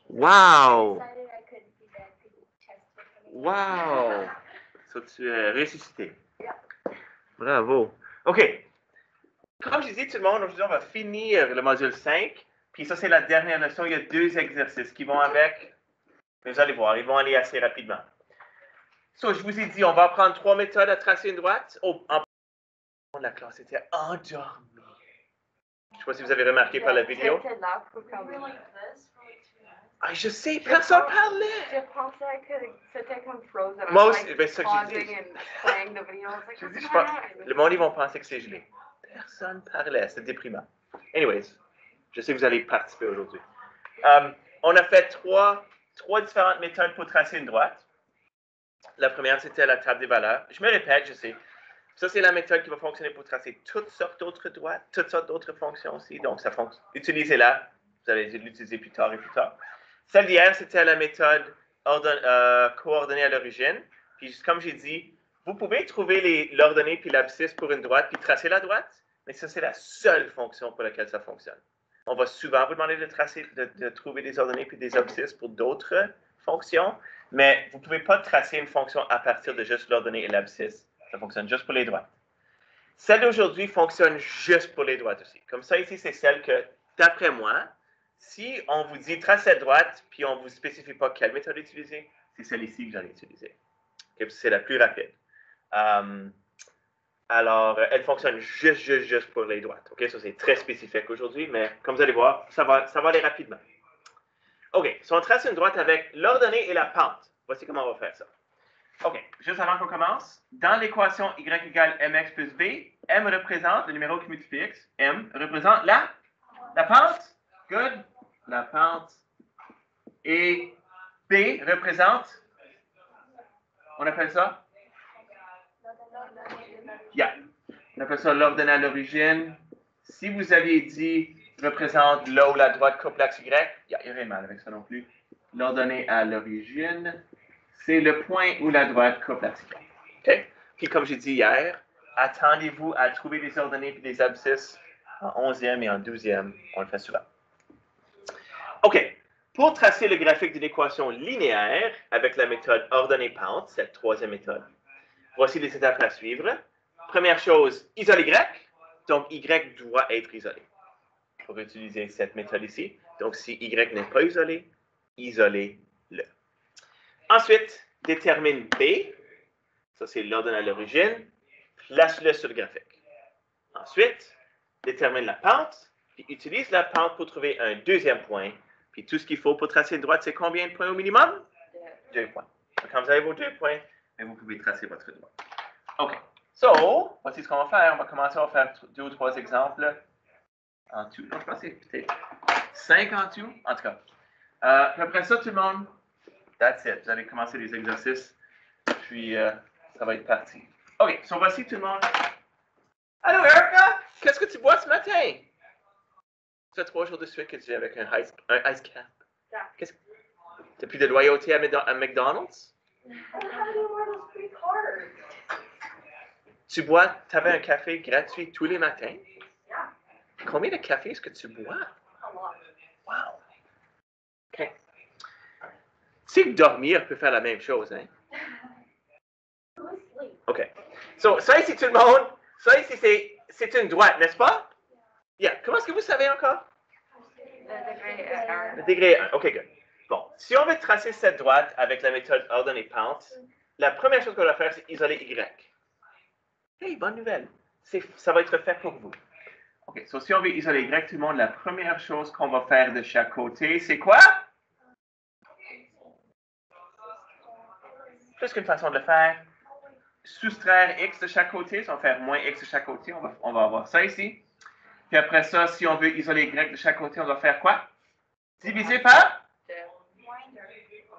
Wow! Wow! Ça, tu es ressuscité. Bravo. OK. Comme je dis, tout le monde, aujourd'hui, on va finir le module 5. Puis ça, c'est la dernière leçon. Il y a 2 exercices qui vont avec. Mais vous allez voir, ils vont aller assez rapidement. So, je vous ai dit, on va apprendre 3 méthodes à tracer une droite. Oh, la classe était endormie. Je ne sais pas si vous avez remarqué par la vidéo. Ah, je sais, personne parlait. Je pensais que c'était comme Frozen. Moi aussi, ben, c'est ça que je dis. Je dis, le monde, ils vont penser que c'est gelé. Personne parlait, c'est déprimant. Anyways, je sais que vous allez participer aujourd'hui. On a fait trois différentes méthodes pour tracer une droite. La première, c'était la table des valeurs. Je me répète, je sais. Ça, c'est la méthode qui va fonctionner pour tracer toutes sortes d'autres droites, toutes sortes d'autres fonctions aussi. Donc, ça fonctionne. Utilisez-la. Vous allez l'utiliser plus tard et plus tard. Celle d'hier, c'était la méthode coordonnée à l'origine. Puis, comme j'ai dit, vous pouvez trouver l'ordonnée puis l'abscisse pour une droite puis tracer la droite, mais ça, c'est la seule fonction pour laquelle ça fonctionne. On va souvent vous demander de trouver des ordonnées puis des abscisses pour d'autres fonctions, mais vous ne pouvez pas tracer une fonction à partir de juste l'ordonnée et l'abscisse. Ça fonctionne juste pour les droites. Celle d'aujourd'hui fonctionne juste pour les droites aussi. Comme ça, ici, c'est celle que, d'après moi, si on vous dit trace cette droite, puis on ne vous spécifie pas quelle méthode utiliser, c'est celle ici que j'allais utiliser. Okay? C'est la plus rapide. Alors, elle fonctionne juste pour les droites. Okay? Ça, c'est très spécifique aujourd'hui, mais comme vous allez voir, ça va aller rapidement. OK, si on trace une droite avec l'ordonnée et la pente, voici comment on va faire ça. OK, juste avant qu'on commence, dans l'équation y égale mx plus b, m représente le numéro qui multiplie x, m représente la pente, good, la pente, et b représente, on appelle ça? Yeah, on appelle ça l'ordonnée à l'origine. Si vous aviez dit représente là où la droite coupe l'axe y, il n'y a rien de mal avec ça non plus. L'ordonnée à l'origine, c'est le point où la droite coupe l'axe y. OK? Puis comme j'ai dit hier, attendez-vous à trouver des ordonnées et des abscisses en 11e et en 12e. On le fait souvent. OK. Pour tracer le graphique d'une équation linéaire avec la méthode ordonnée-pente, cette troisième méthode, voici les étapes à suivre. Première chose, isoler Y. Donc, Y doit être isolé pour utiliser cette méthode ici. Donc, si Y n'est pas isolé, isolez-le. Ensuite, détermine B. Ça, c'est l'ordonnée à l'origine. Place-le sur le graphique. Ensuite, détermine la pente, puis utilise la pente pour trouver un deuxième point. Puis tout ce qu'il faut pour tracer une droite, c'est combien de points au minimum? 2 points. Donc, quand vous avez vos 2 points, vous pouvez tracer votre droite. OK. So, voici ce qu'on va faire. On va commencer à faire 2 ou 3 exemples en tout. Donc, je pense que c'est peut-être 5 en tout. En tout cas. Après ça, tout le monde, that's it. Vous allez commencer les exercices. Puis, ça va être parti. OK. So, voici tout le monde. Allô, Erica? Qu'est-ce que tu bois ce matin? Ça fait 3 jours de suite que tu es avec un ice cap. Qu'est-ce que... T'as plus de loyauté à McDonald's? Tu avais un café gratuit tous les matins? Combien de café est-ce que tu bois? Wow. OK. Tu sais que dormir peut faire la même chose, hein? OK. So, ça ici, tout le monde, ça ici, c'est une droite, n'est-ce pas? Yeah. Comment est-ce que vous savez encore? Le degré 1. OK, good. Bon, si on veut tracer cette droite avec la méthode ordonnée-pente, la première chose qu'on va faire, c'est isoler Y. Hey, bonne nouvelle. Ça va être fait pour vous. OK, so si on veut isoler Y, tout le monde, la première chose qu'on va faire de chaque côté, c'est quoi? Plus qu'une façon de le faire. Soustraire X de chaque côté, si on va faire moins X de chaque côté, on va avoir ça ici. Puis après ça, si on veut isoler Y de chaque côté, on va faire quoi? Diviser par?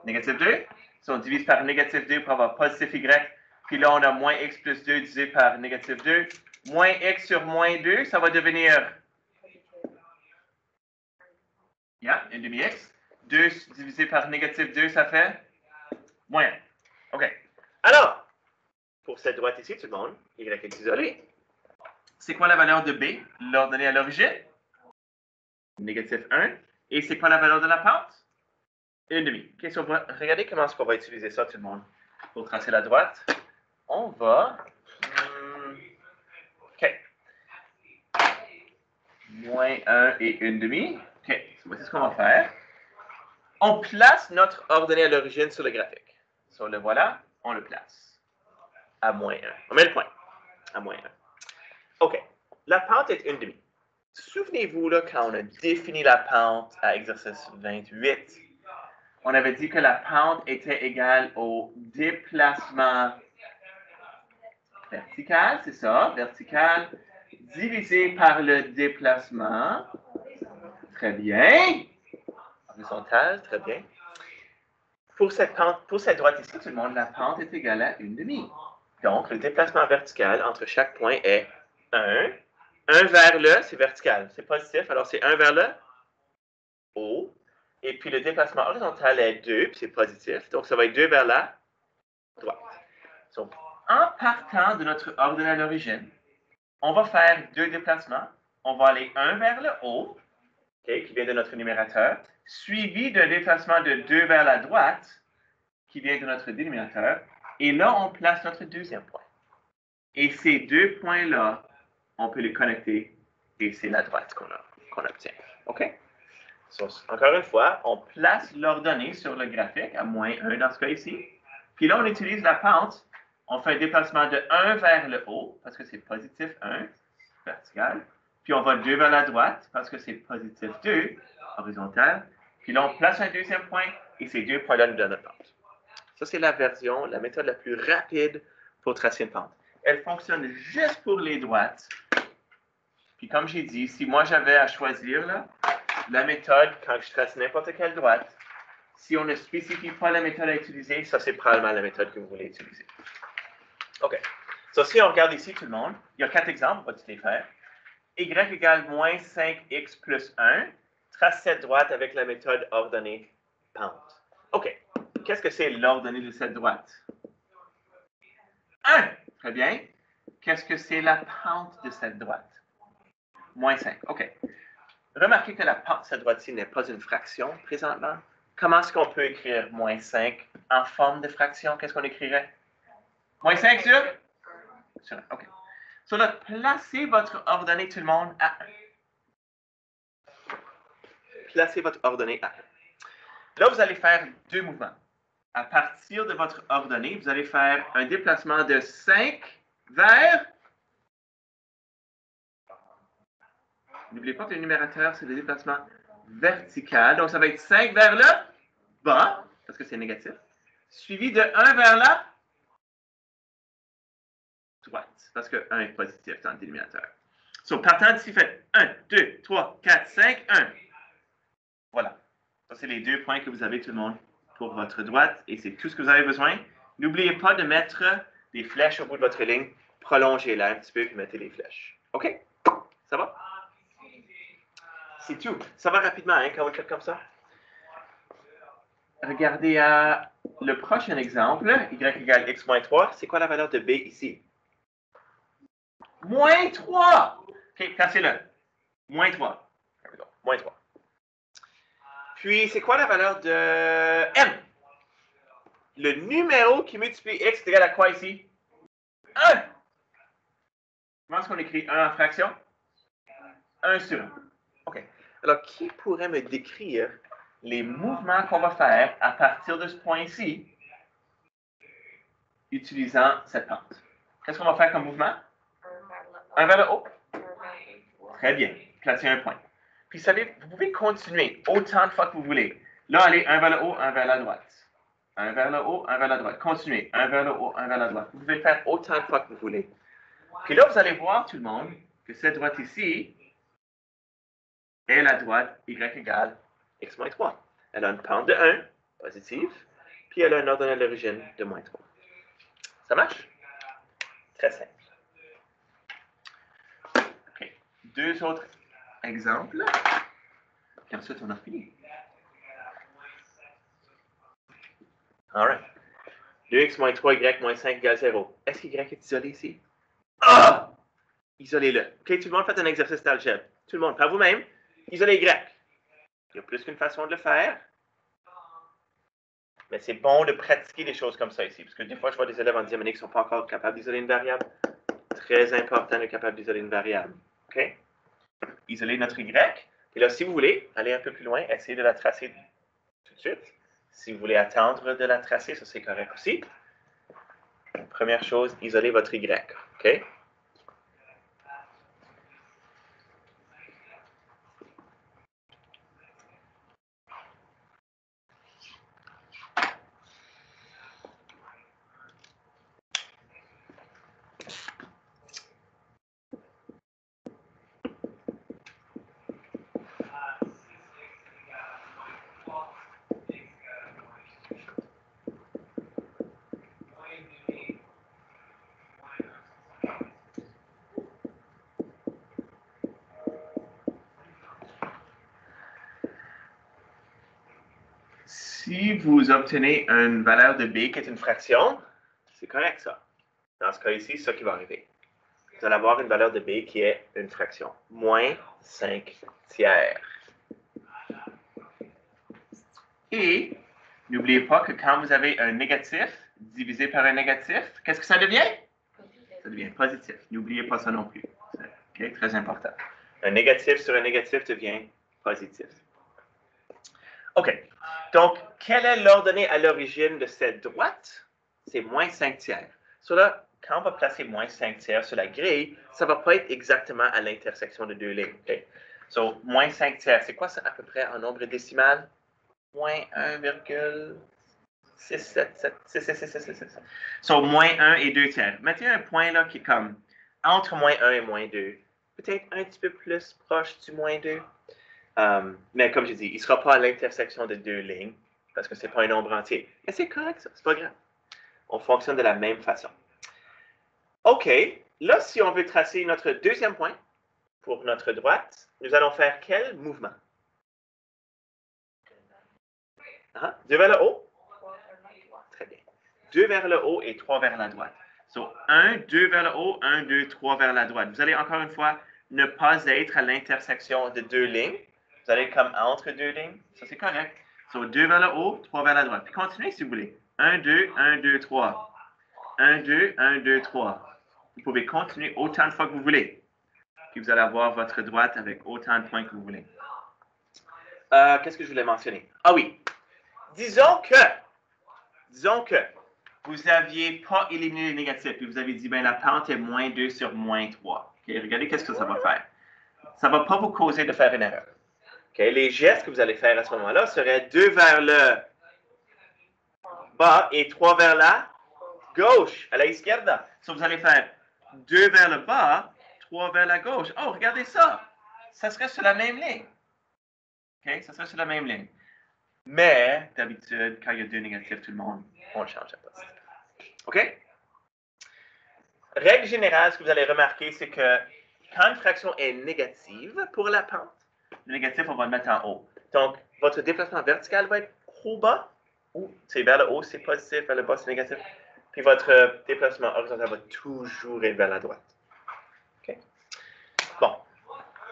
Négatif 2. Si on divise par négatif 2 pour avoir positif Y, puis là, on a moins X plus 2 divisé par négatif 2. Moins X sur moins 2, ça va devenir... Yeah, 1 demi-X. 2 divisé par négatif 2, ça fait? Moins 1. OK. Alors, pour cette droite ici, tout le monde, Y est isolé. C'est quoi la valeur de B, l'ordonnée à l'origine? Négatif 1. Et c'est quoi la valeur de la pente? 1,5. OK, so regardez comment est-ce qu'on va utiliser ça, tout le monde. Pour tracer la droite, on va... OK. Moins 1 et 1,5. OK, voici ce qu'on va faire. On place notre ordonnée à l'origine sur le graphique. So, le voilà, on le place. À moins 1. On met le point. À moins 1. OK. La pente est 1,5. Souvenez-vous, là, quand on a défini la pente à exercice 28, on avait dit que la pente était égale au déplacement vertical, c'est ça, vertical, divisé par le déplacement. Très bien. Horizontal, très bien. Pour cette droite ici, tout le monde, la pente est égale à 1,5. Donc, le déplacement vertical entre chaque point est 1. 1 vers le, c'est vertical, c'est positif, alors c'est 1 vers le haut. Et puis le déplacement horizontal est 2, puis c'est positif, donc ça va être 2 vers la droite. Donc, en partant de notre ordonnée à l'origine, on va faire 2 déplacements. On va aller 1 vers le haut, okay, qui vient de notre numérateur, suivi d'un déplacement de 2 vers la droite, qui vient de notre dénominateur. Et là, on place notre deuxième point. Et ces deux points-là, on peut les connecter et c'est la droite qu'on obtient. OK? So, encore une fois, on place l'ordonnée sur le graphique à moins 1 dans ce cas ici. Puis là, on utilise la pente. On fait un déplacement de 1 vers le haut parce que c'est positif 1, vertical. Puis on va 2 vers la droite parce que c'est positif 2, horizontal. Puis là, on place un deuxième point et ces deux points-là nous donnent la pente. Ça, c'est la méthode la plus rapide pour tracer une pente. Elle fonctionne juste pour les droites. Puis comme j'ai dit, si moi j'avais à choisir là, la méthode, quand je trace n'importe quelle droite, si on ne spécifie pas la méthode à utiliser, ça c'est probablement la méthode que vous voulez utiliser. OK. So, si on regarde ici, tout le monde, il y a 4 exemples, on va tous les faire. Y égale moins 5x plus 1. Trace cette droite avec la méthode ordonnée pente. OK. Qu'est-ce que c'est l'ordonnée de cette droite? 1. Très bien. Qu'est-ce que c'est la pente de cette droite? Moins 5. OK. Remarquez que la pente de cette droite-ci n'est pas une fraction présentement. Comment est-ce qu'on peut écrire moins 5 en forme de fraction? Qu'est-ce qu'on écrirait? Moins 5 sur 1. OK. So là, placez votre ordonnée, tout le monde, à 1. Placez votre ordonnée à 1. Là, vous allez faire 2 mouvements. À partir de votre ordonnée, vous allez faire un déplacement de 5 vers... N'oubliez pas que le numérateur, c'est le déplacement vertical. Donc, ça va être 5 vers le bas, parce que c'est négatif, suivi de 1 vers la droite, parce que 1 est positif dans le dénominateur. So, partant d'ici, faites 1, 2, 3, 4, 5, 1. Voilà. Ça, c'est les 2 points que vous avez, tout le monde, pour votre droite, et c'est tout ce que vous avez besoin. N'oubliez pas de mettre des flèches au bout de votre ligne. Prolongez-la un petit peu, et mettez les flèches. OK? Ça va? C'est tout. Ça va rapidement, hein, quand vous le faites comme ça. Regardez le prochain exemple. Y égale x moins 3. C'est quoi la valeur de b ici? Moins 3. OK, cassez-le. Moins 3. Moins 3. Puis, c'est quoi la valeur de m? Le numéro qui multiplie x est égal à quoi ici? 1. Comment est-ce qu'on écrit 1 en fraction? 1 sur 1. OK. Alors, qui pourrait me décrire les mouvements qu'on va faire à partir de ce point-ci, utilisant cette pente? Qu'est-ce qu'on va faire comme mouvement? 1 vers le haut. Très bien. Placez un point. Puis, vous pouvez continuer autant de fois que vous voulez. Là, allez 1 vers le haut, 1 vers la droite. 1 vers le haut, 1 vers la droite. Continuez. 1 vers le haut, 1 vers la droite. Vous pouvez faire autant de fois que vous voulez. Puis là, vous allez voir, tout le monde, que cette droite ici est la droite y égale x moins 3. Elle a une pente de 1, positive, puis elle a une ordonnée à l'origine de moins 3. Ça marche? Très simple. OK. 2 autres exemples. Puis ensuite, on a fini. All right. 2x moins 3, y moins 5 égale 0. Est-ce que y est isolé ici? Ah! Isolez-le. OK, tout le monde fait un exercice d'algèbre. Tout le monde, par vous-même, isolez y. Il y a plus qu'une façon de le faire. Mais c'est bon de pratiquer des choses comme ça ici, parce que des fois, je vois des élèves en dixième année qui ne sont pas encore capables d'isoler une variable. Très important d'être capable d'isoler une variable. OK? Isoler notre Y. Et là, si vous voulez aller un peu plus loin, essayez de la tracer tout de suite. Si vous voulez attendre de la tracer, ça c'est correct aussi. Première chose, isoler votre Y. OK? Si vous obtenez une valeur de b qui est une fraction, c'est correct ça. Dans ce cas ici, c'est ça qui va arriver. Vous allez avoir une valeur de b qui est une fraction. Moins 5 tiers. Et n'oubliez pas que quand vous avez un négatif divisé par un négatif, qu'est-ce que ça devient? Ça devient positif. N'oubliez pas ça non plus. Okay? Très important. Un négatif sur un négatif devient positif. OK. Donc, quelle est l'ordonnée à l'origine de cette droite? C'est moins 5 tiers. So là, quand on va placer moins 5 tiers sur la grille, ça ne va pas être exactement à l'intersection de deux lignes. Okay? So, moins 5 tiers, c'est quoi ça à peu près en nombre décimal? Moins 1,677. So, moins 1 et 2 tiers. Mettez un point là qui est comme entre moins 1 et moins 2. Peut-être un petit peu plus proche du moins 2. Mais comme j'ai dit, il ne sera pas à l'intersection de deux lignes parce que ce n'est pas un nombre entier. Mais c'est correct, ça. C'est pas grave. On fonctionne de la même façon. OK. Là, si on veut tracer notre deuxième point pour notre droite, nous allons faire quel mouvement? 2 vers le haut? Très bien. 2 vers le haut et 3 vers la droite. So, 1, 2 vers le haut, 1, 2, 3 vers la droite. Vous allez encore une fois ne pas être à l'intersection de deux lignes. Vous allez comme entre deux lignes. Ça, c'est correct. So, 2 vers le haut, 3 vers la droite. Puis continuez si vous voulez. 1, 2, 1, 2, 3. 1, 2, 1, 2, 3. Vous pouvez continuer autant de fois que vous voulez. Puis vous allez avoir votre droite avec autant de points que vous voulez. Qu'est-ce que je voulais mentionner? Ah oui. Disons que vous n'aviez pas éliminé les négatifs. Puis vous avez dit, ben la pente est moins 2 sur moins 3. Okay, regardez qu'est-ce que ça va faire. Ça ne va pas vous causer de faire une erreur. Okay, les gestes que vous allez faire à ce moment-là seraient 2 vers le bas et 3 vers la gauche, à la izquierda. So, vous allez faire 2 vers le bas, 3 vers la gauche. Oh, regardez ça. Ça serait sur la même ligne. OK? Ça serait sur la même ligne. Mais, d'habitude, quand il y a deux négatifs, tout le monde, on le change à poste. OK? Règle générale, ce que vous allez remarquer, c'est que quand une fraction est négative pour la pente, le négatif, on va le mettre en haut. Donc, votre déplacement vertical va être au bas, ou c'est vers le haut, c'est positif, vers le bas, c'est négatif. Puis votre déplacement horizontal va toujours être vers la droite. OK? Bon.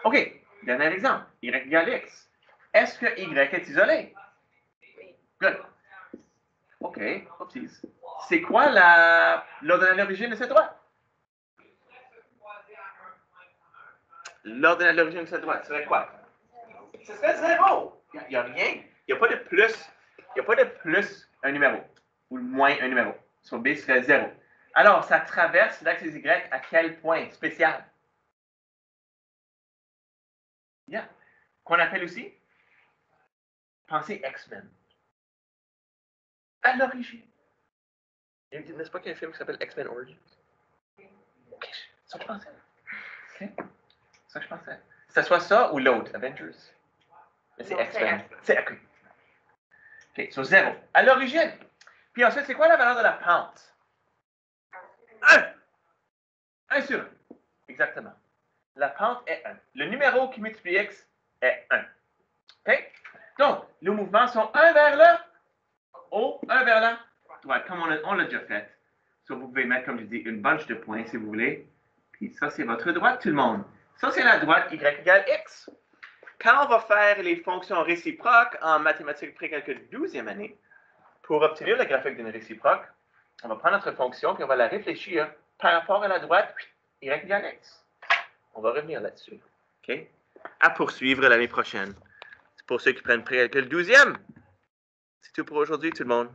OK. Dernier exemple. Y égale x. Est-ce que y est isolé? Good. OK. Oopsies. C'est quoi l'ordonnée à l'origine de cette droite? L'ordonnée à l'origine de cette droite serait quoi? Ce serait 0. Il n'y a rien. Il n'y a pas de plus. Il n'y a pas de plus un numéro. Ou moins un numéro. So B serait 0. Alors, ça traverse l'axe Y à quel point spécial? Yeah. Qu'on appelle aussi? Pensez X-Men. À l'origine. N'est-ce pas qu'il y a un film qui s'appelle X-Men Origins? OK. C'est ça que je pensais. OK. C'est ça que je pensais. Que ce soit ça ou l'autre, Avengers. Mais c'est X-Men. C'est OK. OK, so 0. À l'origine. Puis ensuite, c'est quoi la valeur de la pente? 1. 1 sur 1. Exactement. La pente est 1. Le numéro qui multiplie x est 1. OK? Donc, les mouvements sont 1 vers le haut, 1 vers la droite, comme on l'a déjà fait. So, vous pouvez mettre, comme je dis, une bunch de points si vous voulez. Puis ça, c'est votre droite, tout le monde. Ça, c'est la droite y égale x. Quand on va faire les fonctions réciproques en mathématiques pré-calcul 12e année, Pour obtenir le graphique d'une réciproque, on va prendre notre fonction puis on va la réfléchir par rapport à la droite y égale x. On va revenir là-dessus. OK? À poursuivre l'année prochaine. C'est pour ceux qui prennent pré-calcul 12e. C'est tout pour aujourd'hui, tout le monde.